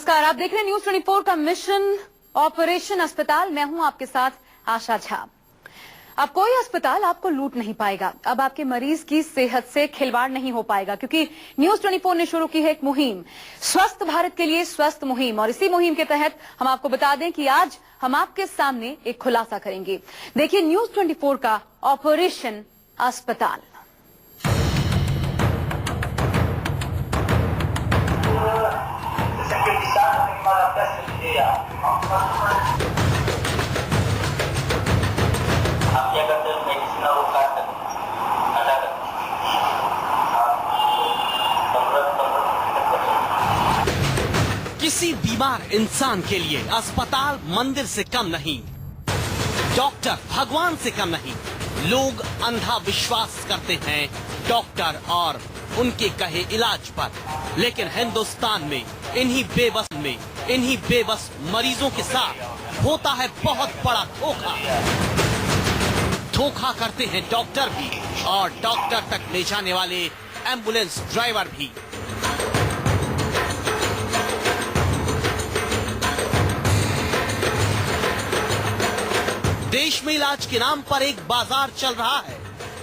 नमस्कार, आप देख रहे हैं न्यूज 24 का मिशन ऑपरेशन अस्पताल। मैं हूं आपके साथ आशा झा। अब कोई अस्पताल आपको लूट नहीं पाएगा। अब आपके मरीज की सेहत से खिलवाड़ नहीं हो पाएगा, क्योंकि न्यूज 24 ने शुरू की है एक मुहिम, स्वस्थ भारत के लिए स्वस्थ मुहिम। और इसी मुहिम के तहत हम आपको बता दें कि आज हम आपके सामने एक खुलासा करेंगे। देखिए न्यूज 24 का ऑपरेशन अस्पताल। किसी बीमार इंसान के लिए अस्पताल मंदिर से कम नहीं, डॉक्टर भगवान से कम नहीं। लोग अंधा विश्वास करते हैं डॉक्टर और उनके कहे इलाज पर, लेकिन हिंदुस्तान में इन्हीं बेबस मरीजों के साथ होता है बहुत बड़ा धोखा। धोखा करते हैं डॉक्टर भी और डॉक्टर तक ले जाने वाले एम्बुलेंस ड्राइवर भी। देश में इलाज के नाम पर एक बाजार चल रहा है,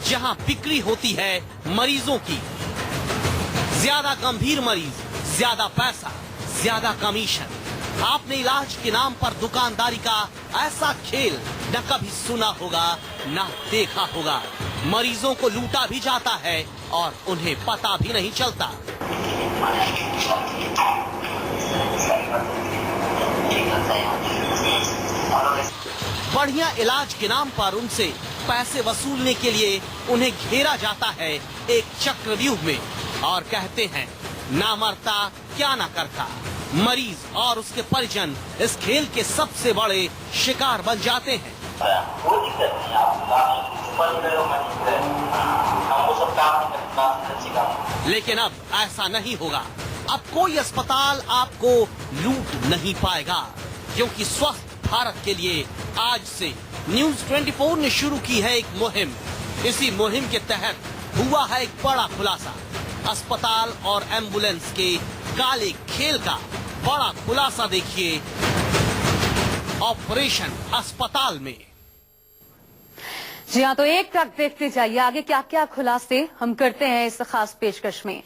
जहां बिक्री होती है मरीजों की। ज्यादा गंभीर मरीज, ज्यादा पैसा, ज्यादा कमीशन। आपने इलाज के नाम पर दुकानदारी का ऐसा खेल न कभी सुना होगा न देखा होगा। मरीजों को लूटा भी जाता है और उन्हें पता भी नहीं चलता। बढ़िया इलाज के नाम पर उनसे पैसे वसूलने के लिए उन्हें घेरा जाता है एक चक्रव्यूह में और कहते हैं ना मरता क्या ना करता। मरीज और उसके परिजन इस खेल के सबसे बड़े शिकार बन जाते हैं। लेकिन अब ऐसा नहीं होगा। अब कोई अस्पताल आपको लूट नहीं पाएगा, क्योंकि स्वस्थ भारत के लिए आज से न्यूज 24 ने शुरू की है एक मुहिम। इसी मुहिम के तहत हुआ है एक बड़ा खुलासा। अस्पताल और एम्बुलेंस के काले खेल का बड़ा खुलासा देखिए ऑपरेशन अस्पताल में। जी हाँ, तो एक टक देखते जाइए आगे क्या क्या खुलासे हम करते हैं इस खास पेशकश में।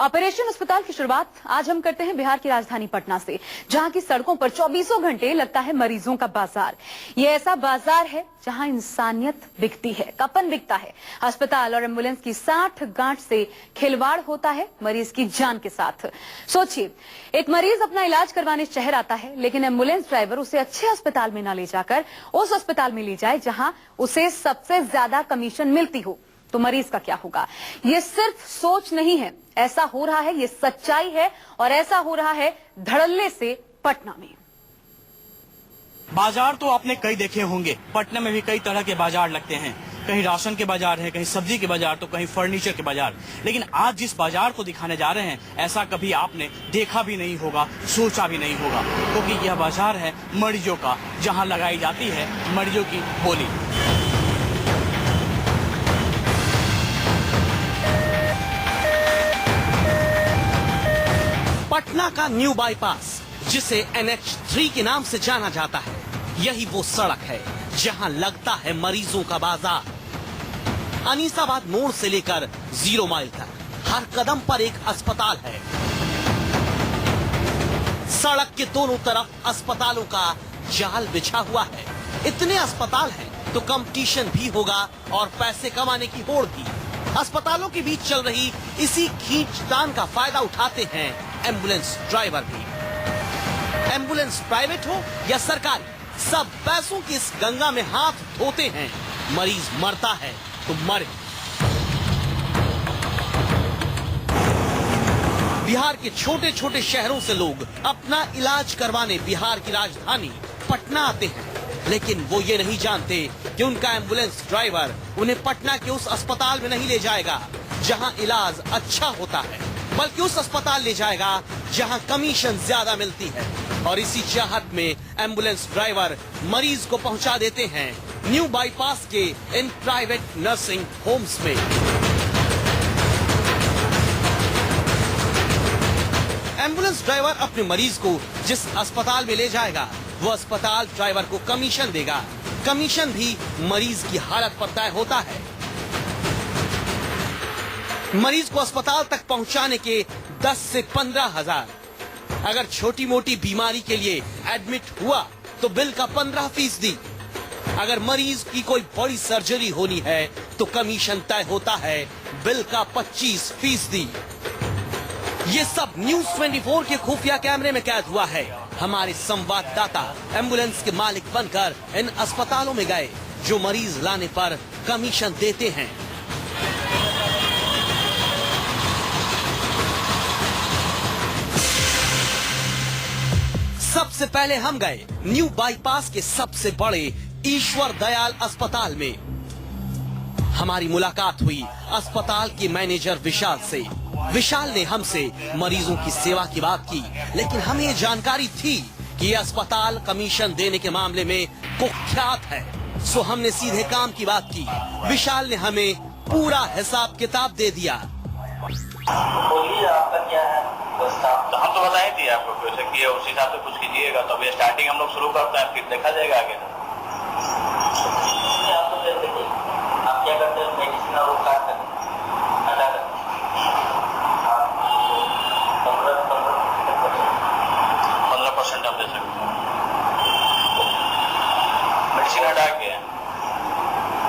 ऑपरेशन अस्पताल की शुरुआत आज हम करते हैं बिहार की राजधानी पटना से, जहां की सड़कों पर 24 घंटे लगता है मरीजों का बाजार। ये ऐसा बाजार है जहां इंसानियत बिकती है, कपन बिकता है। अस्पताल और एम्बुलेंस की 60 गांठ से खिलवाड़ होता है मरीज की जान के साथ। सोचिए, एक मरीज अपना इलाज करवाने शहर आता है, लेकिन एम्बुलेंस ड्राइवर उसे अच्छे अस्पताल में न ले जाकर उस अस्पताल में ले जाए जहां उसे सबसे ज्यादा कमीशन मिलती हो, तो मरीज का क्या होगा? ये सिर्फ सोच नहीं है, ऐसा हो रहा है, ये सच्चाई है। और ऐसा हो रहा है धड़ल्ले से पटना में। बाजार तो आपने कई देखे होंगे, पटना में भी कई तरह के बाजार लगते हैं। कहीं राशन के बाजार है, कहीं सब्जी के बाजार, तो कहीं फर्नीचर के बाजार। लेकिन आज जिस बाजार को दिखाने जा रहे हैं, ऐसा कभी आपने देखा भी नहीं होगा, सोचा भी नहीं होगा, क्योंकि यह बाजार है मरीजों का, जहां लगाई जाती है मरीजों की बोली। पटना का न्यू बाईपास, जिसे NH3 के नाम से जाना जाता है, यही वो सड़क है जहां लगता है मरीजों का बाजार। अनीसाबाद मोड़ से लेकर 0 माइल तक हर कदम पर एक अस्पताल है। सड़क के दोनों तरफ अस्पतालों का जाल बिछा हुआ है। इतने अस्पताल हैं तो कंपटीशन भी होगा और पैसे कमाने की होड़ भी। अस्पतालों के बीच चल रही इसी खींचतान का फायदा उठाते हैं एम्बुलेंस ड्राइवर भी। एम्बुलेंस प्राइवेट हो या सरकारी, सब पैसों की इस गंगा में हाथ धोते हैं। मरीज मरता है तो मरे। बिहार के छोटे छोटे शहरों से लोग अपना इलाज करवाने बिहार की राजधानी पटना आते हैं, लेकिन वो ये नहीं जानते कि उनका एम्बुलेंस ड्राइवर उन्हें पटना के उस अस्पताल में नहीं ले जाएगा जहां इलाज अच्छा होता है, बल्कि उस अस्पताल ले जाएगा जहां कमीशन ज्यादा मिलती है। और इसी चाहत में एम्बुलेंस ड्राइवर मरीज को पहुंचा देते हैं न्यू बाईपास के इन प्राइवेट नर्सिंग होम्स में। एम्बुलेंस ड्राइवर अपने मरीज को जिस अस्पताल में ले जाएगा वो अस्पताल ड्राइवर को कमीशन देगा। कमीशन भी मरीज की हालत पर तय होता है। मरीज को अस्पताल तक पहुंचाने के 10 से 15,000। अगर छोटी मोटी बीमारी के लिए एडमिट हुआ तो बिल का 15%। अगर मरीज की कोई बड़ी सर्जरी होनी है तो कमीशन तय होता है बिल का 25%। ये सब न्यूज 24 के खुफिया कैमरे में कैद हुआ है। हमारे संवाददाता एम्बुलेंस के मालिक बनकर इन अस्पतालों में गए जो मरीज लाने पर कमीशन देते हैं। सबसे पहले हम गए न्यू बाईपास के सबसे बड़े ईश्वर दयाल अस्पताल में। हमारी मुलाकात हुई अस्पताल के मैनेजर विशाल से। विशाल ने हमसे मरीजों की सेवा की बात की, लेकिन हमें ये जानकारी थी कि यह अस्पताल कमीशन देने के मामले में कुख्यात है। सो हमने सीधे काम की बात की। विशाल ने हमें पूरा हिसाब किताब दे दिया। बोलिए आपका क्या है? तो हम तो बता ही दिए आपको कैसे किए, उस हिसाब से कुछ कीजिएगा। तो अभी स्टार्टिंग हम लोग शुरू करते हैं, फिर देखा जाएगा आगे। आप तो देखिए आप क्या करते हैं, मेडिसिन और वो काट करते हैं, हटा करते हैं। 15% हम दे सकते हैं। मेडिसिन हटा के,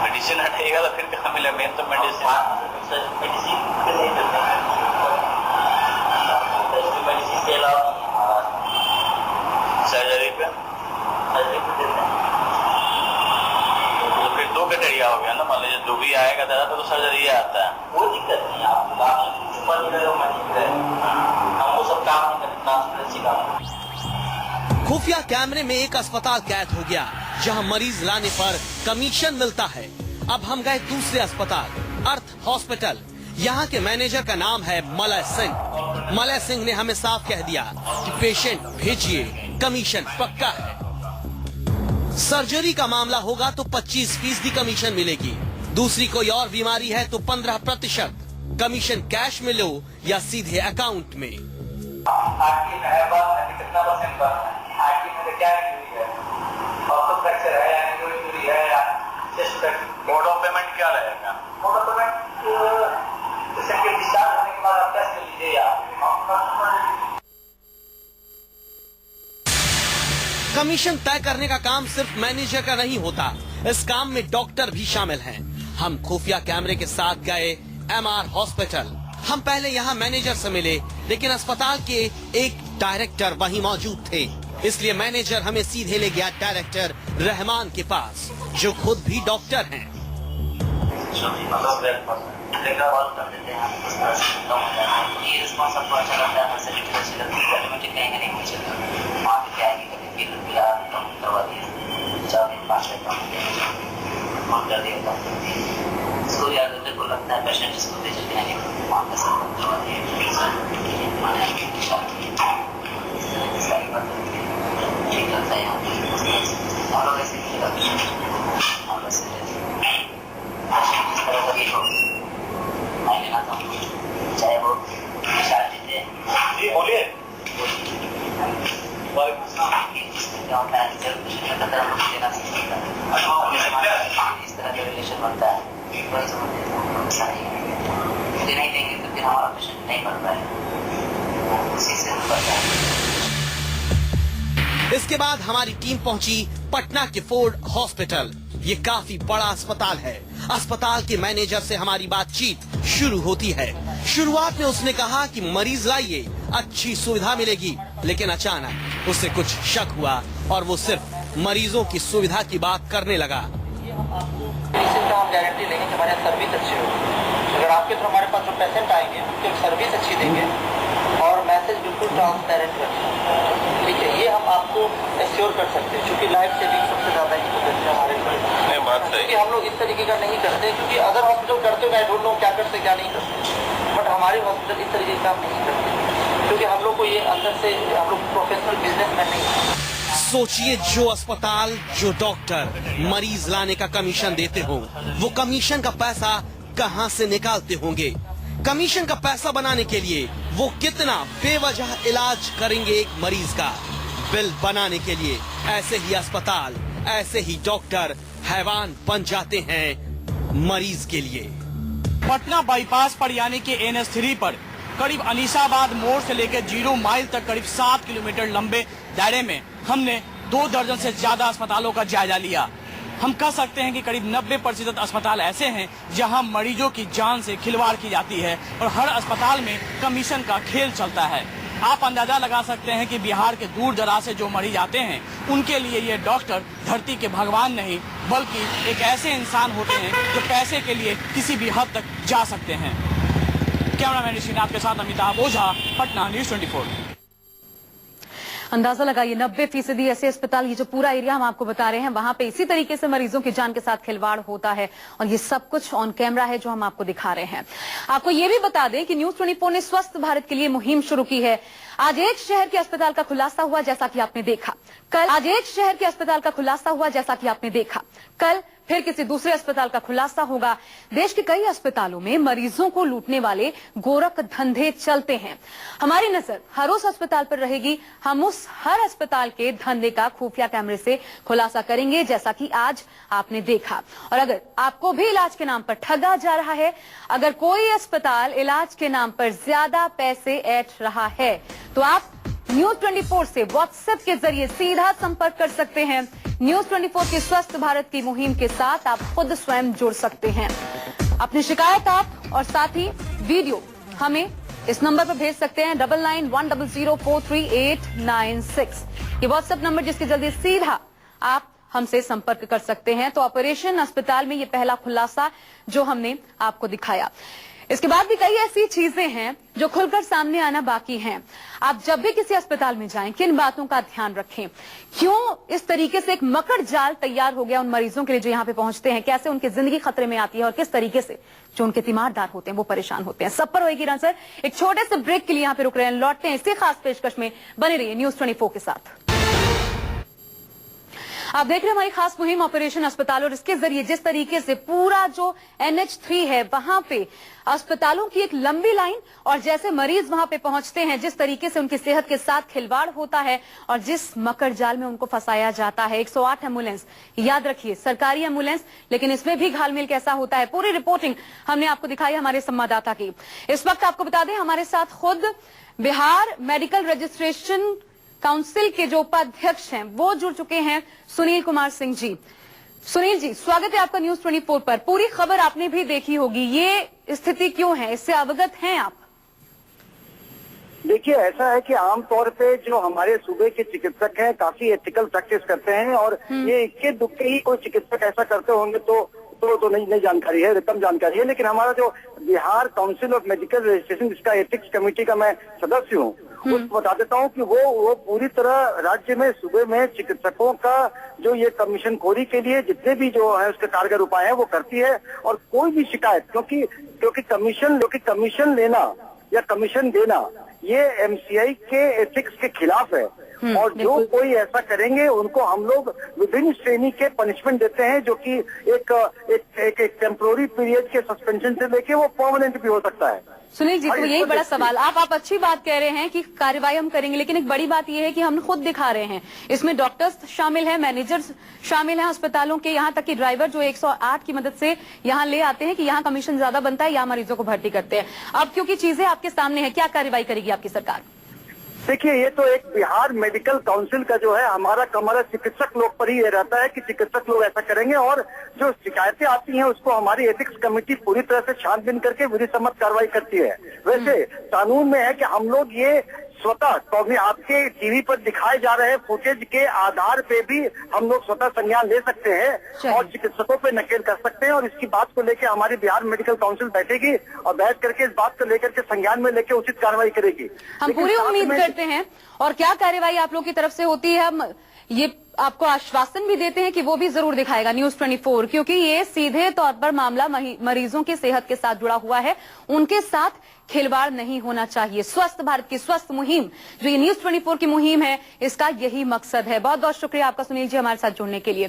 मेडिसिन हटेगा तो फिर कहाँ मिले? मेन तो मेडिसिन नहीं देते हैं। मेडिसिन के अलावा सर्जरी पे देते हैं। तो फिर दो कैटेरिया हो गया ना, मान लीजिए जो भी आएगा दादा तो सर्जरी आता है, वो दिक्कत नहीं। आप ऊपर नहीं रहे, मैं नहीं रहे, हम वो सब काम नहीं करते, ट्रांसपेरेंसी काम। खुफिया कैमरे में एक अस्पताल कैद हो गया जहां मरीज लाने पर कमीशन मिलता है। अब हम गए दूसरे अस्पताल अर्थ हॉस्पिटल। यहाँ के मैनेजर का नाम है मलय सिंह। मलय सिंह ने हमें साफ कह दिया कि पेशेंट भेजिए, कमीशन पक्का है। सर्जरी का मामला होगा तो 25% कमीशन मिलेगी। दूसरी कोई और बीमारी है तो 15%। कमीशन कैश में लो या सीधे अकाउंट में। कितना परसेंट क्या है? और फ्रैक्चर है या इंजरी है या मोड ऑफ पेमेंट क्या रहेगा? मोड ऑफ पेमेंट पेशेंट के डिस्चार्ज होने के बाद आप कैश कर लीजिए या कमीशन तय करने का काम सिर्फ मैनेजर का नहीं होता, इस काम में डॉक्टर भी शामिल हैं। हम खुफिया कैमरे के साथ गए MR हॉस्पिटल। हम पहले यहाँ मैनेजर से मिले, लेकिन अस्पताल के एक डायरेक्टर वहीं मौजूद थे, इसलिए मैनेजर हमें सीधे ले गया डायरेक्टर रहमान के पास, जो खुद भी डॉक्टर हैं। को लगता है पेशेंट जिसको भेज के आएंगे वहाँ का सब करवा दिए, ठीक लगता है यहाँ हम लोग ऐसे नहीं करते। हम लोग ऐसे जिस तरह का भी हो मैं लेना चाहूँगा, चाहे वो शादी थे। जी बोलिए। जिसमें क्या होता है जब पेशेंट का हम लोग लेना नहीं सकता, इस तरह का रिलेशन बनता है। यदि नहीं देंगे तो फिर हमारा पेशेंट नहीं बढ़ पाएगा, उसी से बढ़ता है। इसके बाद हमारी टीम पहुंची पटना के फोर्ड हॉस्पिटल। ये काफी बड़ा अस्पताल है। अस्पताल के मैनेजर से हमारी बातचीत शुरू होती है। शुरुआत में उसने कहा कि मरीज लाइए, अच्छी सुविधा मिलेगी, लेकिन अचानक उसे कुछ शक हुआ और वो सिर्फ मरीजों की सुविधा की बात करने लगा। हम गारंटी लेंगे कि हमारे सर्विस अच्छी होगी। अगर आपके थ्रू हमारे पास जो पेशेंट आएंगे उनकी सर्विस अच्छी देंगे और मैसेज बिल्कुल ट्रांसपेरेंट रखेंगे, ठीक है, ये हम आपको एश्योर कर सकते हैं, क्योंकि लाइफ सेविंग सबसे ज्यादा इम्पोर्टेंट है हमारे लिए। बात है कि हम लोग इस तरीके का नहीं करते, क्योंकि अदर हॉस्पिटल करते हैं, आई डोंट नो क्या करते क्या नहीं करते, बट हमारे हॉस्पिटल इस तरीके का काम नहीं करते, क्योंकि हम लोग को ये अंदर से हम लोग प्रोफेशनल बिजनेसमैन नहीं है। सोचिए, जो अस्पताल, जो डॉक्टर मरीज लाने का कमीशन देते हो, वो कमीशन का पैसा कहां से निकालते होंगे? कमीशन का पैसा बनाने के लिए वो कितना बेवजह इलाज करेंगे एक मरीज का। बिल बनाने के लिए ऐसे ही अस्पताल, ऐसे ही डॉक्टर हैवान बन जाते हैं मरीज के लिए। पटना बाईपास पर यानी कि NH3 पर करीब अनीसाबाद मोड़ से लेकर 0 माइल तक करीब 7 किलोमीटर लंबे दायरे में हमने 2 दर्जन से ज्यादा अस्पतालों का जायजा लिया। हम कह सकते हैं कि करीब 90% अस्पताल ऐसे हैं जहां मरीजों की जान से खिलवाड़ की जाती है और हर अस्पताल में कमीशन का खेल चलता है। आप अंदाजा लगा सकते हैं कि बिहार के दूर दराज से जो मरीज आते हैं उनके लिए ये डॉक्टर धरती के भगवान नहीं बल्कि एक ऐसे इंसान होते हैं जो पैसे के लिए किसी भी हद तक जा सकते हैं। कैमरामैन श्रीनाथ के साथ अमिताभ ओझा, पटना, न्यूज़ 24। अंदाजा लगाइए 90% ऐसे अस्पताल, ये जो पूरा एरिया हम आपको बता रहे हैं, वहां पे इसी तरीके से मरीजों की जान के साथ खिलवाड़ होता है और ये सब कुछ ऑन कैमरा है जो हम आपको दिखा रहे हैं। आपको ये भी बता दें कि न्यूज़ 24 ने स्वस्थ भारत के लिए मुहिम शुरू की है। आज एक शहर के अस्पताल का खुलासा हुआ जैसा कि आपने देखा कल, आज एक शहर के अस्पताल का खुलासा हुआ जैसा कि आपने देखा कल, फिर किसी दूसरे अस्पताल का खुलासा होगा। देश के कई अस्पतालों में मरीजों को लूटने वाले गोरख धंधे चलते हैं। हमारी नजर हर उस अस्पताल पर रहेगी। हम उस हर अस्पताल के धंधे का खुफिया कैमरे से खुलासा करेंगे जैसा कि आज आपने देखा। और अगर आपको भी इलाज के नाम पर ठगा जा रहा है, अगर कोई अस्पताल इलाज के नाम पर ज्यादा पैसे ऐंठ रहा है, तो आप न्यूज़ 24 से व्हाट्सएप के जरिए सीधा संपर्क कर सकते हैं। न्यूज़ 24 की स्वस्थ भारत की मुहिम के साथ आप खुद स्वयं जुड़ सकते हैं। अपनी शिकायत आप और साथ ही वीडियो हमें इस नंबर पर भेज सकते हैं 9910043896। ये व्हाट्सएप नंबर जिसके जल्दी सीधा आप हमसे संपर्क कर सकते हैं। तो ऑपरेशन अस्पताल में ये पहला खुलासा जो हमने आपको दिखाया। इसके बाद भी कई ऐसी चीजें हैं जो खुलकर सामने आना बाकी हैं। आप जब भी किसी अस्पताल में जाएं, किन बातों का ध्यान रखें, क्यों इस तरीके से एक मकड़ जाल तैयार हो गया उन मरीजों के लिए जो यहाँ पे पहुंचते हैं, कैसे उनकी जिंदगी खतरे में आती है और किस तरीके से जो उनके तीमारदार होते हैं वो परेशान होते हैं, सब पर होगी नजर। एक छोटे से ब्रेक के लिए यहाँ पे रुक रहे हैं, लौटते हैं इसी खास पेशकश में। बने रहिए न्यूज़ 24 के साथ। आप देख रहे हैं हमारी खास मुहिम ऑपरेशन अस्पताल, और इसके जरिए जिस तरीके से पूरा जो NH3 है वहां पे अस्पतालों की एक लंबी लाइन, और जैसे मरीज वहां पे पहुंचते हैं, जिस तरीके से उनकी सेहत के साथ खिलवाड़ होता है और जिस मकर जाल में उनको फंसाया जाता है। 108 एम्बुलेंस, याद रखिए सरकारी एम्बुलेंस, लेकिन इसमें भी घालमेल कैसा होता है, पूरी रिपोर्टिंग हमने आपको दिखाई हमारे संवाददाता की। इस वक्त आपको बता दें हमारे साथ खुद बिहार मेडिकल रजिस्ट्रेशन काउंसिल के जो उपाध्यक्ष हैं वो जुड़ चुके हैं, सुनील कुमार सिंह जी। सुनील जी, स्वागत है आपका न्यूज़ 24 पर। पूरी खबर आपने भी देखी होगी, ये स्थिति क्यों है, इससे अवगत हैं आप? देखिए, ऐसा है कि आमतौर पे जो हमारे सूबे के चिकित्सक हैं काफी एथिकल प्रैक्टिस करते हैं, और ये इक्के दुक्के ही कोई चिकित्सक ऐसा करते होंगे तो नहीं जानकारी है, कम जानकारी है। लेकिन हमारा जो Bihar council of medical registration, जिसका एथिक्स कमेटी का मैं सदस्य हूँ, उसको बता देता हूँ कि वो पूरी तरह राज्य में, सूबे में चिकित्सकों का जो ये कमीशन खोरी के लिए जितने भी जो है उसके कारगर उपाय है वो करती है। और कोई भी शिकायत, क्योंकि कमीशन लेना या कमीशन देना ये MCI के एथिक्स के खिलाफ है, और जो कोई ऐसा करेंगे उनको हम लोग विभिन्न श्रेणी के पनिशमेंट देते हैं, जो कि एक टेम्पोररी पीरियड के सस्पेंशन से लेके वो परमानेंट भी हो सकता है। सुनील जी, तो यही बड़ा सवाल, आप अच्छी बात कह रहे हैं कि कार्रवाई हम करेंगे, लेकिन एक बड़ी बात यह है कि हम खुद दिखा रहे हैं, इसमें डॉक्टर्स शामिल हैं, मैनेजर्स शामिल हैं अस्पतालों के, यहाँ तक कि ड्राइवर जो 108 की मदद से यहाँ ले आते हैं कि यहाँ कमीशन ज्यादा बनता है, यहाँ मरीजों को भर्ती करते हैं। अब क्योंकि चीजें आपके सामने है, क्या कार्रवाई करेगी आपकी सरकार? देखिए, ये तो एक बिहार मेडिकल काउंसिल का जो है हमारा चिकित्सक लोग पर ही ये रहता है कि चिकित्सक लोग ऐसा करेंगे, और जो शिकायतें आती हैं उसको हमारी एथिक्स कमेटी पूरी तरह से छानबीन करके विधिसम्मत कार्रवाई करती है। वैसे कानून में है कि हम लोग ये स्वतः आपके टीवी पर दिखाए जा रहे फुटेज के आधार पे भी हम लोग स्वतः संज्ञान ले सकते हैं और चिकित्सकों पे नकेल कर सकते हैं, और इसकी बात को लेकर हमारी बिहार मेडिकल काउंसिल बैठेगी और बैठ करके इस बात को लेकर के संज्ञान में लेकर उचित कार्रवाई करेगी। हम पूरी उम्मीद करते हैं। और क्या कार्रवाई आप लोग की तरफ से होती है? हम ये आपको आश्वासन भी देते हैं कि वो भी जरूर दिखाएगा न्यूज 24, क्योंकि ये सीधे तौर पर मामला मरीजों की सेहत के साथ जुड़ा हुआ है। उनके साथ खिलवाड़ नहीं होना चाहिए। स्वस्थ भारत की स्वस्थ मुहिम जो ये न्यूज 24 की मुहिम है, इसका यही मकसद है। बहुत बहुत शुक्रिया आपका सुनील जी हमारे साथ जुड़ने के लिए।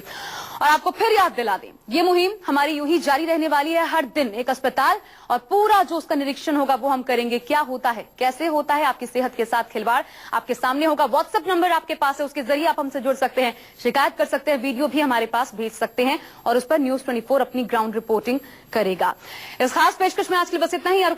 और आपको फिर याद दिला दें, ये मुहिम हमारी यूं ही जारी रहने वाली है। हर दिन एक अस्पताल और पूरा जो उसका निरीक्षण होगा वो हम करेंगे। क्या होता है, कैसे होता है आपकी सेहत के साथ खिलवाड़, आपके सामने होगा। व्हाट्सएप नंबर आपके पास है, उसके जरिए आप हमसे जुड़ सकते हैं, शिकायत कर सकते हैं, वीडियो भी हमारे पास भेज सकते हैं और उस पर न्यूज 24 अपनी ग्राउंड रिपोर्टिंग करेगा। इस खास पेशकश में आज के लिए बस इतना ही।